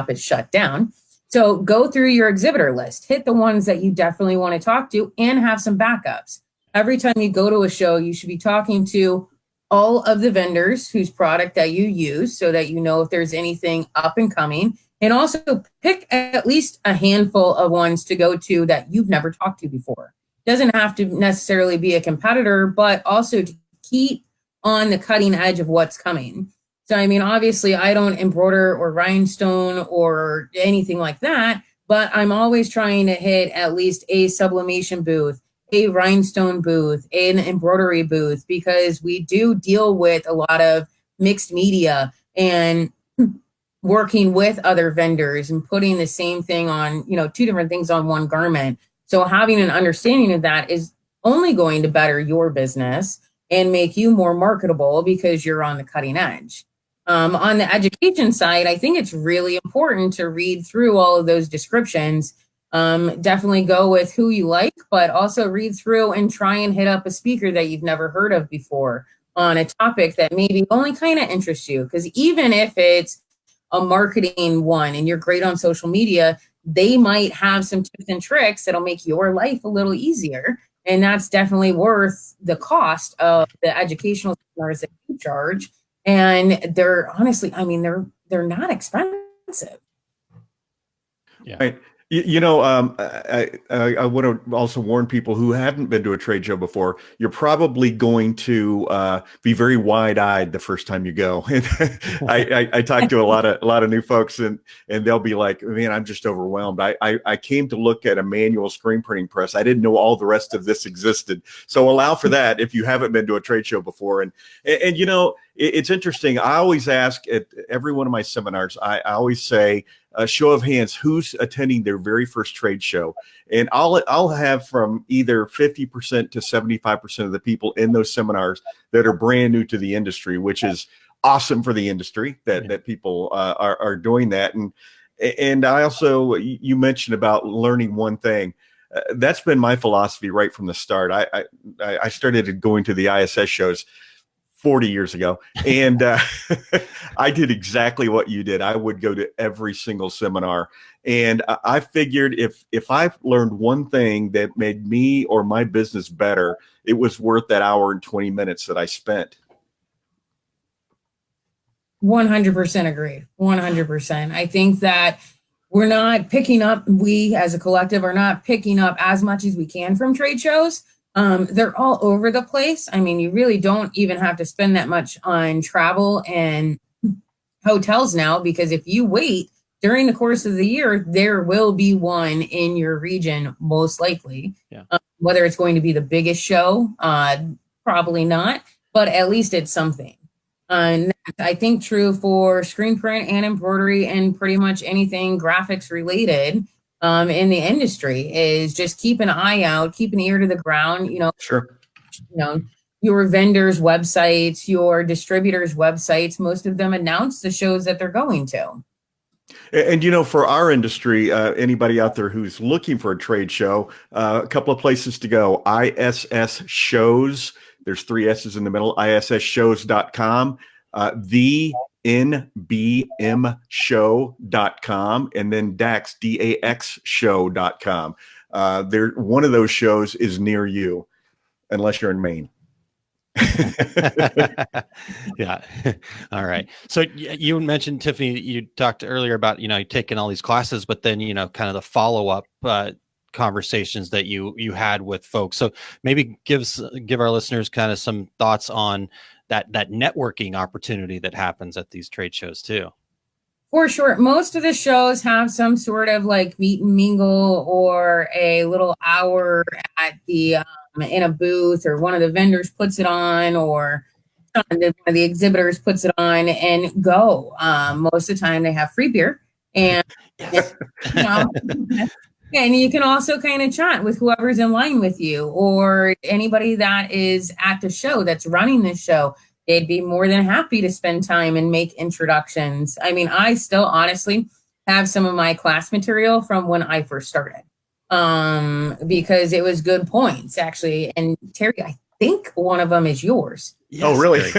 H: is shut down. So go through your exhibitor list, hit the ones that you definitely want to talk to, and have some backups. Every time you go to a show, you should be talking to all of the vendors whose product that you use so that you know if there's anything up and coming, and also pick at least a handful of ones to go to that you've never talked to before. Doesn't have to necessarily be a competitor, but also to keep on the cutting edge of what's coming. So, I mean, obviously I don't embroider or rhinestone or anything like that, but I'm always trying to hit at least a sublimation booth, a rhinestone booth, an embroidery booth, because we do deal with a lot of mixed media and working with other vendors and putting the same thing on, two different things on one garment. So having an understanding of that is only going to better your business and make you more marketable because you're on the cutting edge. On the education side, I think it's really important to read through all of those descriptions. Definitely go with who you like, but also read through and try and hit up a speaker that you've never heard of before on a topic that maybe only kind of interests you. Because even if it's a marketing one and you're great on social media, they might have some tips and tricks that'll make your life a little easier. And that's definitely worth the cost of the educational seminars that you charge. And they're honestly, I mean, they're not expensive.
F: Yeah.
E: Right. I want to also warn people who haven't been to a trade show before. You're probably going to be very wide-eyed the first time you go. I talk to a lot of new folks, and they'll be like, "Man, I'm just overwhelmed. I came to look at a manual screen printing press. I didn't know all the rest of this existed." So allow for that if you haven't been to a trade show before. And it's interesting. I always ask at every one of my seminars. I always say, show of hands, who's attending their very first trade show? And I'll have from either 50% to 75% of the people in those seminars that are brand new to the industry, which is awesome for the industry that people are doing that. And I also, you mentioned about learning one thing. That's been my philosophy right from the start. I started going to the ISS shows 40 years ago. And I did exactly what you did. I would go to every single seminar. And I figured if I've learned one thing that made me or my business better, it was worth that hour and 20 minutes that I spent.
H: 100% agree. 100%. I think that we as a collective are not picking up as much as we can from trade shows. They're all over the place. I mean, you really don't even have to spend that much on travel and hotels now, because if you wait during the course of the year, there will be one in your region, most likely.
F: Yeah.
H: Whether it's going to be the biggest show, probably not, but at least it's something. And I think true for screen print and embroidery and pretty much anything graphics related. In the industry is just keep an eye out, keep an ear to the ground,
E: Sure.
H: Your vendors' websites, your distributors' websites, most of them announce the shows that they're going to.
E: And for our industry, anybody out there who's looking for a trade show, a couple of places to go. ISS Shows, there's 3 S's in the middle, issshows.com, the nbmshow.com, and then DAX, DAX show.com. one of those shows is near you, unless you're in Maine.
F: Yeah. All right. So you mentioned, Tiffany, you talked earlier about, taking all these classes, but then, kind of the follow-up conversations that you had with folks. So maybe give our listeners kind of some thoughts on that networking opportunity that happens at these trade shows too.
H: For sure. Most of the shows have some sort of like meet and mingle or a little hour at the in a booth, or one of the vendors puts it on, or one of the exhibitors puts it on, and go. Most of the time they have free beer, and
F: Yes.
H: and you can also kind of chat with whoever's in line with you, or anybody that is at the show that's running the show. They'd be more than happy to spend time and make introductions. I mean, I still honestly have some of my class material from when I first started, because it was good points, actually. And Terry, I think one of them is yours.
F: Yes,
E: oh, really?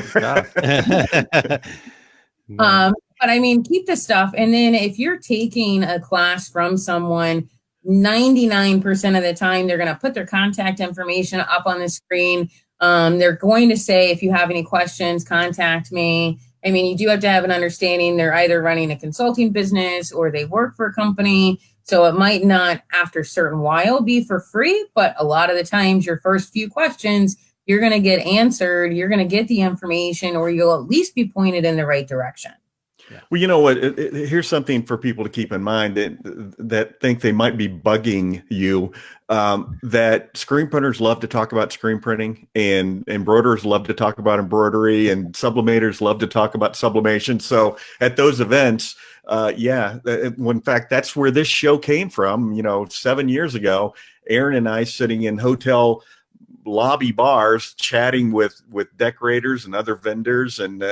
H: But I mean, keep the stuff. And then if you're taking a class from someone, 99% of the time, they're going to put their contact information up on the screen. They're going to say, if you have any questions, contact me. I mean, you do have to have an understanding they're either running a consulting business or they work for a company. So it might not, after a certain while, be for free, but a lot of the times your first few questions, you're going to get answered, you're going to get the information, or you'll at least be pointed in the right direction.
E: Yeah. Well, you know what? Here's something for people to keep in mind that think they might be bugging you. That screen printers love to talk about screen printing, and embroiderers love to talk about embroidery, and sublimators love to talk about sublimation. So at those events, in fact, that's where this show came from. 7 years ago, Aaron and I sitting in hotel lobby bars chatting with decorators and other vendors and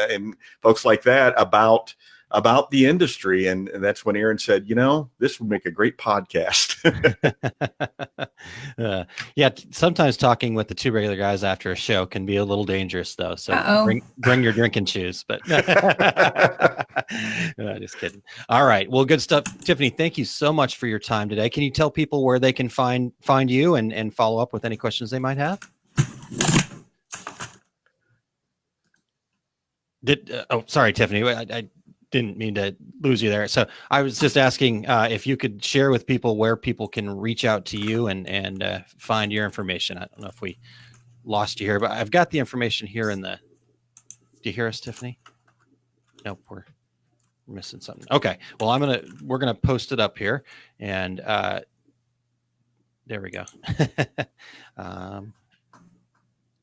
E: folks like that about the industry, and that's when Aaron said, this would make a great podcast.
F: Sometimes talking with the two regular guys after a show can be a little dangerous, though. So bring your drinking shoes. But no, just kidding. All right, well, good stuff, Tiffany. Thank you so much for your time today. Can you tell people where they can find you and follow up with any questions they might have? Sorry, Tiffany. I didn't mean to lose you there. So I was just asking if you could share with people where people can reach out to you and find your information. I don't know if we lost you here, but I've got the information here do you hear us, Tiffany? Nope, we're missing something. Okay. Well, we're going to post it up here, and there we go.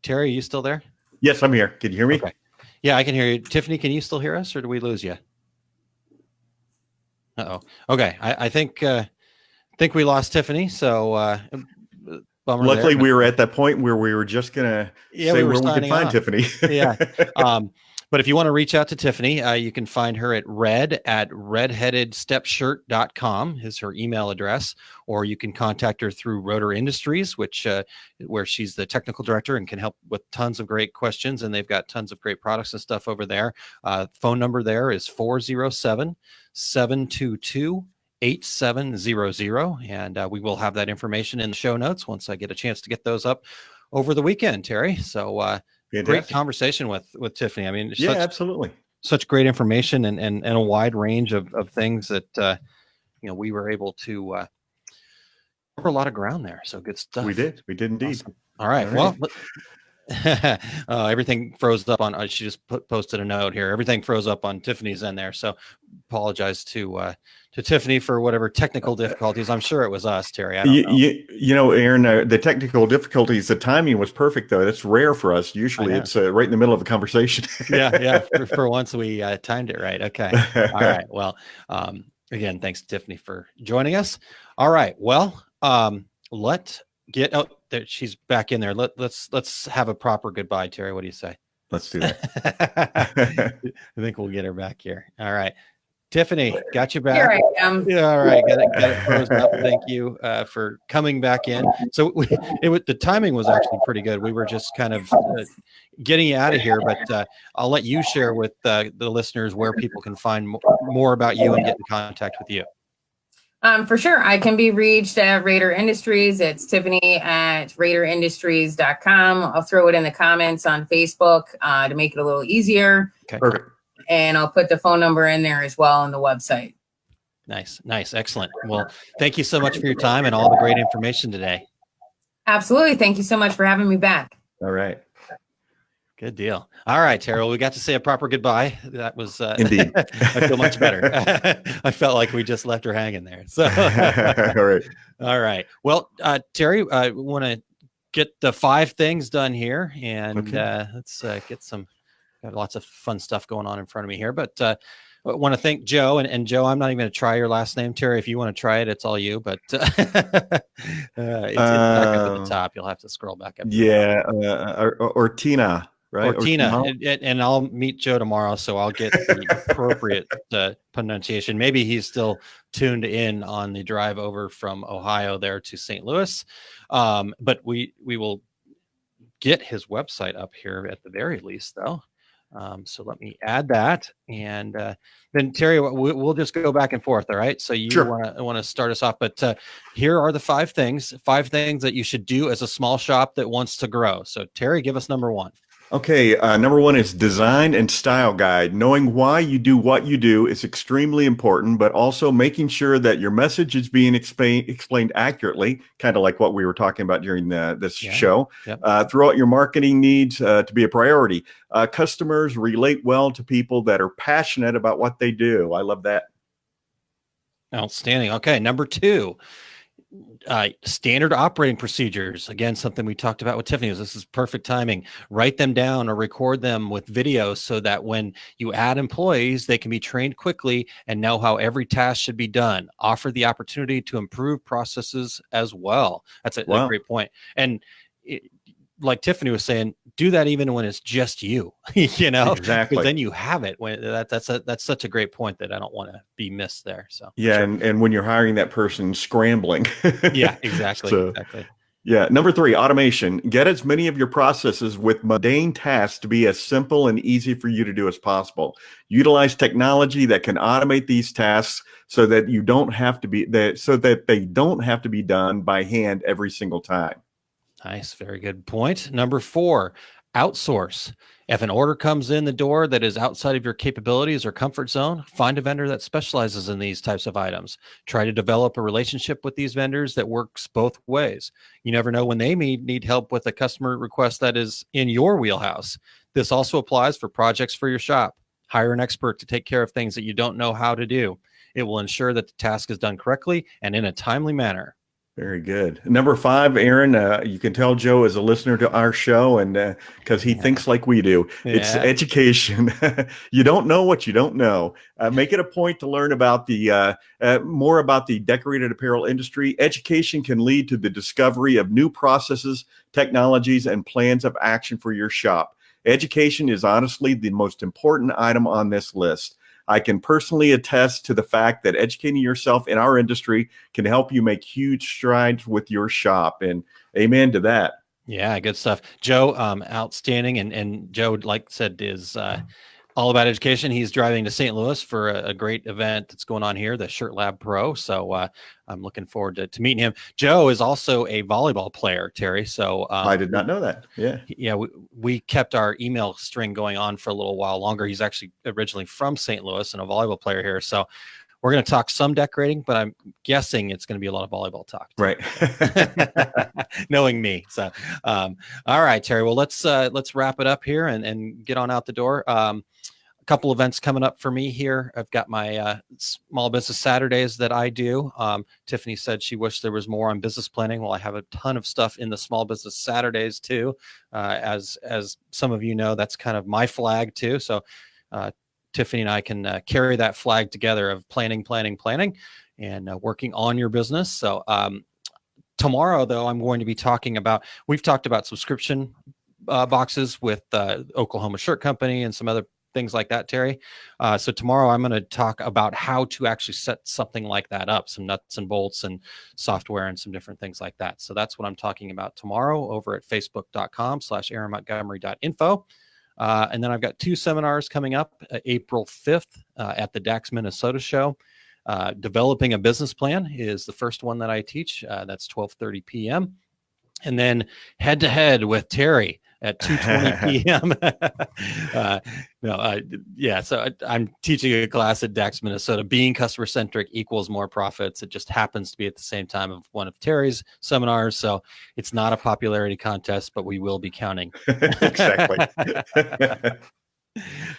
F: Terry, are you still there?
E: Yes, I'm here. Can you hear me?
F: Okay. Yeah, I can hear you. Tiffany, can you still hear us, or do we lose you? Uh-oh. Okay. I think we lost Tiffany. So bummer.
E: Luckily, we were at that point where we were just gonna say where we could find Tiffany.
F: Yeah. But if you want to reach out to Tiffany, you can find her at redheadedstepshirt.com is her email address, or you can contact her through Rotor Industries, where she's the technical director and can help with tons of great questions. And they've got tons of great products and stuff over there. Phone number there is 407-722-8700. And we will have that information in the show notes once I get a chance to get those up over the weekend, Terry. So, great conversation with Tiffany. I mean,
E: absolutely.
F: Such great information and a wide range of things that, we were able to cover a lot of ground there. So good stuff.
E: We did indeed.
F: Awesome. All right. Well, everything froze up on, she just posted a note here. Everything froze up on Tiffany's end there. So apologize to Tiffany for whatever technical difficulties. I'm sure it was us, Terry. I don't know.
E: Aaron, the technical difficulties, the timing was perfect, though. That's rare for us. Usually it's right in the middle of a conversation.
F: Yeah. For once we timed it right. Okay. All right. Well, again, thanks to Tiffany for joining us. All right. Well, she's back in there. Let's have a proper goodbye, Terry. What do you say?
E: Let's do that.
F: I think we'll get her back here. All right. Tiffany, got you back.
H: Here I am.
F: Yeah, all right. Got it frozen up. Thank you for coming back in. So the timing was actually pretty good. We were just kind of getting you out of here, but I'll let you share with the listeners where people can find more about you and get in contact with you.
H: For sure. I can be reached at Rader Industries. It's Tiffany at RaderIndustries.com. I'll throw it in the comments on Facebook to make it a little easier.
F: Okay.
E: Perfect.
H: And I'll put the phone number in there as well on the website.
F: Nice. Excellent. Well, thank you so much for your time and all the great information today.
H: Absolutely. Thank you so much for having me back.
E: All right.
F: Good deal. All right, Terrell, we got to say a proper goodbye. That was
E: Indeed.
F: I feel much better. I felt like we just left her hanging there. So
E: All right.
F: all right. Well, Terry, I want to get the 5 things done here, and let's get some. Got lots of fun stuff going on in front of me here, but I want to thank Joe and Joe. I'm not even going to try your last name, Terry. If you want to try it, it's all you. But it's back up at the top. You'll have to scroll back up.
E: Yeah, or Tina. Right.
F: Or Tina, and I'll meet Joe tomorrow, so I'll get the appropriate pronunciation. Maybe he's still tuned in on the drive over from Ohio there to St. Louis, but we will get his website up here at the very least, though. So let me add that, and then Terry, we'll just go back and forth. All right. So you want to start us off, but here are the 5 things that you should do as a small shop that wants to grow. So Terry, give us number 1.
E: Okay, number 1 is design and style guide. Knowing why you do what you do is extremely important, but also making sure that your message is being explained accurately, kind of like what we were talking about during this show. Yep. Throughout your marketing needs to be a priority. Customers relate well to people that are passionate about what they do. I love that.
F: Outstanding. Okay, number 2. Standard operating procedures. Again, something we talked about with Tiffany. This is perfect timing. Write them down or record them with video so that when you add employees, they can be trained quickly and know how every task should be done. Offer the opportunity to improve processes as well. That's a great point. And like Tiffany was saying, do that even when it's just you,
E: Exactly.
F: because then you have it. When that's such a great point that I don't want to be missed there. So
E: yeah, sure. and when you're hiring that person, scrambling.
F: Yeah, exactly. Exactly.
E: Yeah. Number 3, automation. Get as many of your processes with mundane tasks to be as simple and easy for you to do as possible. Utilize technology that can automate these tasks so that they don't have to be done by hand every single time.
F: Nice. Very good point. Number 4, outsource. If an order comes in the door that is outside of your capabilities or comfort zone, find a vendor that specializes in these types of items. Try to develop a relationship with these vendors that works both ways. You never know when they may need help with a customer request that is in your wheelhouse. This also applies for projects for your shop. Hire an expert to take care of things that you don't know how to do. It will ensure that the task is done correctly and in a timely manner.
E: Very good. Number 5, Aaron, you can tell Joe is a listener to our show, and because he thinks like we do. It's education. You don't know what you don't know. Make it a point to learn about the more about the decorated apparel industry. Education can lead to the discovery of new processes, technologies, and plans of action for your shop. Education is honestly the most important item on this list. I can personally attest to the fact that educating yourself in our industry can help you make huge strides with your shop. And amen to that.
F: Yeah, good stuff. Joe, outstanding. And Joe, like said, is all about education. He's driving to St. Louis for a great event that's going on here, the Shirt Lab Pro. So I'm looking forward to meeting him. Joe is also a volleyball player, Terry. So
E: I did not know that.
F: Yeah. We kept our email string going on for a little while longer. He's actually originally from St. Louis and a volleyball player here. So we're going to talk some decorating, but I'm guessing it's going to be a lot of volleyball talk.
E: Right.
F: Knowing me. So, all right, Terry, well, let's wrap it up here and get on out the door. A couple events coming up for me here. I've got my small business Saturdays that I do. Tiffany said she wished there was more on business planning. Well, I have a ton of stuff in the small business Saturdays too. As some of you know, that's kind of my flag too. So Tiffany and I can carry that flag together of planning, and working on your business. So tomorrow, though, I'm going to be talking about, we've talked about subscription boxes with Oklahoma Shirt Company and some other things like that, Terry. So tomorrow I'm going to talk about how to actually set something like that up, some nuts and bolts and software and some different things like that. So that's what I'm talking about tomorrow over at facebook.com/aaronmontgomery.info. And then I've got 2 seminars coming up, April 5th at the Dax, Minnesota show. Developing a business plan is the first one that I teach. That's 12:30 p.m. And then head to head with Terry at 2:20 p.m. So I'm teaching a class at Dax, Minnesota. Being customer centric equals more profits. It just happens to be at the same time of one of Terry's seminars, so it's not a popularity contest, but we will be counting.
E: Exactly.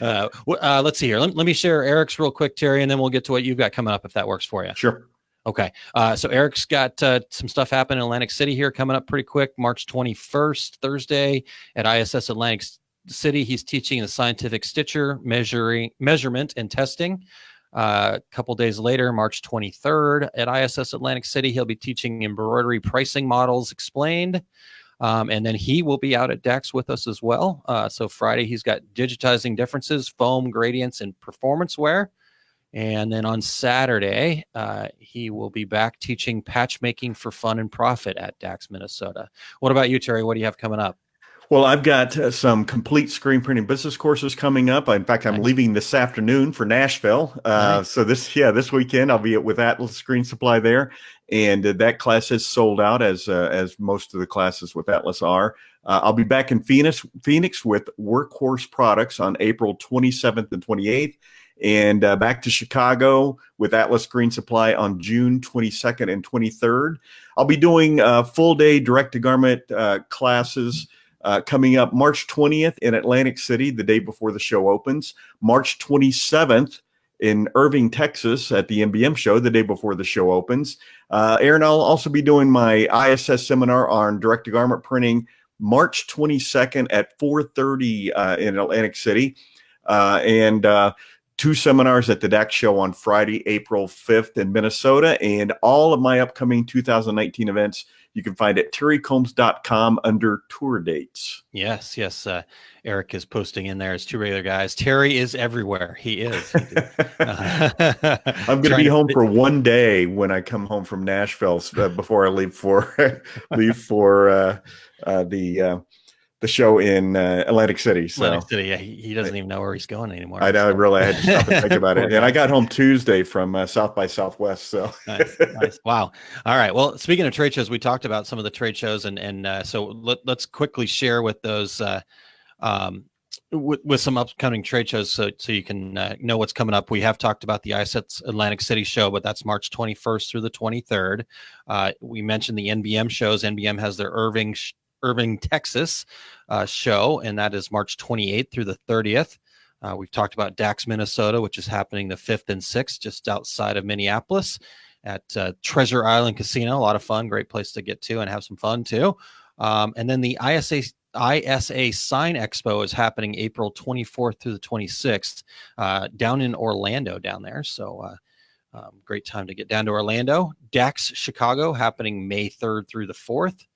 F: Let's see here. Let me share Eric's real quick, Terry, and then we'll get to what you've got coming up if that works for you.
E: Sure.
F: Okay. So Eric's got some stuff happening in Atlantic City here coming up pretty quick. March 21st, Thursday at ISS Atlantic City. He's teaching the scientific stitcher measurement and testing. A couple days later, March 23rd at ISS Atlantic City, he'll be teaching embroidery pricing models explained. And then he will be out at Dax with us as well. So Friday, he's got digitizing differences, foam gradients, and performance wear. And then on Saturday, he will be back teaching patch making for fun and profit at Dax, Minnesota. What about you, Terry? What do you have coming up?
E: Well, I've got some complete screen printing business courses coming up. In fact, I'm leaving this afternoon for Nashville.
F: Nice.
E: So this weekend I'll be with Atlas Screen Supply there, and that class is sold out as most of the classes with Atlas are. I'll be back in Phoenix with Workhorse Products on April 27th and 28th. And back to Chicago with Atlas Screen Supply on June 22nd and 23rd. I'll be doing full-day direct-to-garment classes coming up March 20th in Atlantic City, the day before the show opens. March 27th in Irving, Texas at the NBM show, the day before the show opens. Aaron, I'll also be doing my ISS seminar on direct-to-garment printing March 22nd at 4:30 in Atlantic City. And 2 seminars at the Dax Show on Friday, April 5th in Minnesota. And all of my upcoming 2019 events you can find at terrycombs.com under tour dates.
F: Yes. Eric is posting in there as 2 regular guys. Terry is everywhere. He is.
E: I'm going to be home for 1 day when I come home from Nashville before I leave for the show in Atlantic City. So
F: Atlantic City, yeah, he doesn't even know where he's going anymore.
E: I know, really, I had to stop and think about it. And I got home Tuesday from South by Southwest. So
F: nice. Wow. All right. Well, speaking of trade shows, we talked about some of the trade shows, and so let's quickly share with those with some upcoming trade shows, so you can know what's coming up. We have talked about the ISETS Atlantic City show, but that's March 21st through the 23rd. We mentioned the NBM shows. NBM has their Irving, Texas show, and that is March 28th through the 30th. We've talked about Dax, Minnesota, which is happening the 5th and 6th, just outside of Minneapolis at Treasure Island Casino. A lot of fun, great place to get to and have some fun too. And then the ISA Sign Expo is happening April 24th through the 26th down in Orlando down there. So great time to get down to Orlando. Dax Chicago happening May 3rd through the 4th.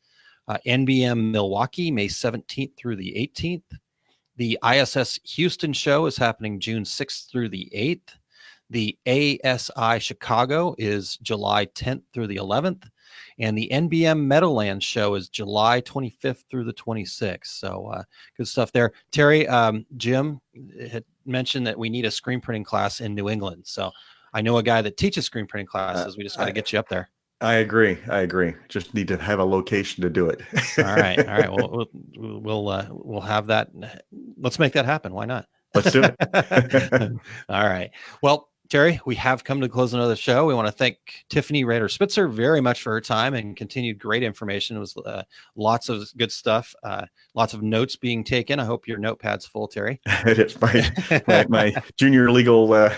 F: NBM Milwaukee, May 17th through the 18th. The ISS Houston show is happening June 6th through the 8th. The ASI Chicago is July 10th through the 11th. And the NBM Meadowlands show is July 25th through the 26th. So good stuff there. Terry, Jim had mentioned that we need a screen printing class in New England. So I know a guy that teaches screen printing classes. We just got to get you up there.
E: I agree. Just need to have a location to do it.
F: All right. We'll have that. Let's make that happen. Why not?
E: Let's do it.
F: All right. Well, Terry, we have come to close another show. We want to thank Tiffany Rader Spitzer very much for her time and continued great information. It was lots of good stuff, lots of notes being taken. I hope your notepad's full, Terry.
E: It is my junior legal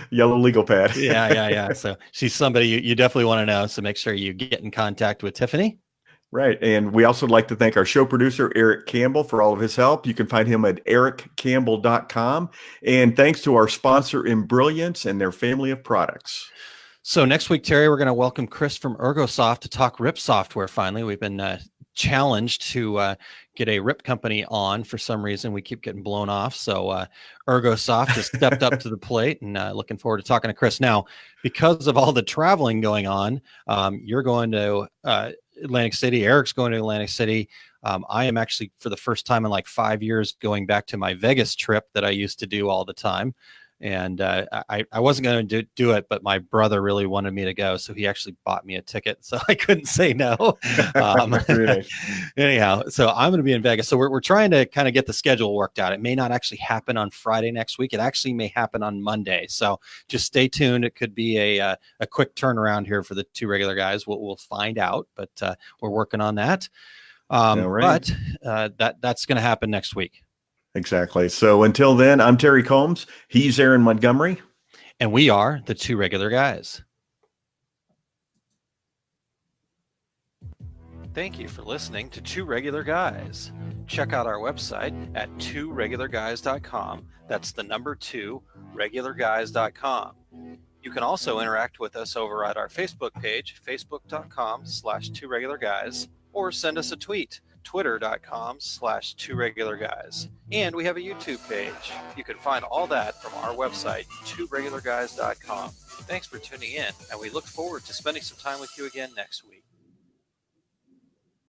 E: yellow legal pad.
F: Yeah. So she's somebody you definitely want to know. So make sure you get in contact with Tiffany.
E: Right. And we also like to thank our show producer, Eric Campbell, for all of his help. You can find him at ericcampbell.com. And thanks to our sponsor, Embrilliance, and their family of products.
F: So next week, Terry, we're going to welcome Chris from ErgoSoft to talk RIP software. Finally, we've been challenged to get a RIP company on. For some reason, we keep getting blown off. So ErgoSoft has stepped up to the plate, and looking forward to talking to Chris. Now, because of all the traveling going on, you're going to Atlantic City. Eric's going to Atlantic City. I am actually, for the first time in like 5 years, going back to my Vegas trip that I used to do all the time. And I wasn't going to do it, but my brother really wanted me to go, so he actually bought me a ticket, so I couldn't say no. Anyhow, so I'm going to be in Vegas. So we're trying to kind of get the schedule worked out. It may not actually happen on Friday next week. It actually may happen on Monday. So just stay tuned. It could be a quick turnaround here for the two regular guys. We'll find out, but we're working on that. But that's going to happen next week.
E: Exactly. So until then, I'm Terry Combs. He's Aaron Montgomery.
F: And we are the two regular guys. Thank you for listening to Two Regular Guys. Check out our website at tworegularguys.com. That's the number 2, regularguys.com. You can also interact with us over at our Facebook page, facebook.com/tworegularguys, or send us a tweet, twitter.com/tworegularguys. And we have a YouTube page. You can find all that from our website, tworegularguys.com. Thanks for tuning in, and we look forward to spending some time with you again next week.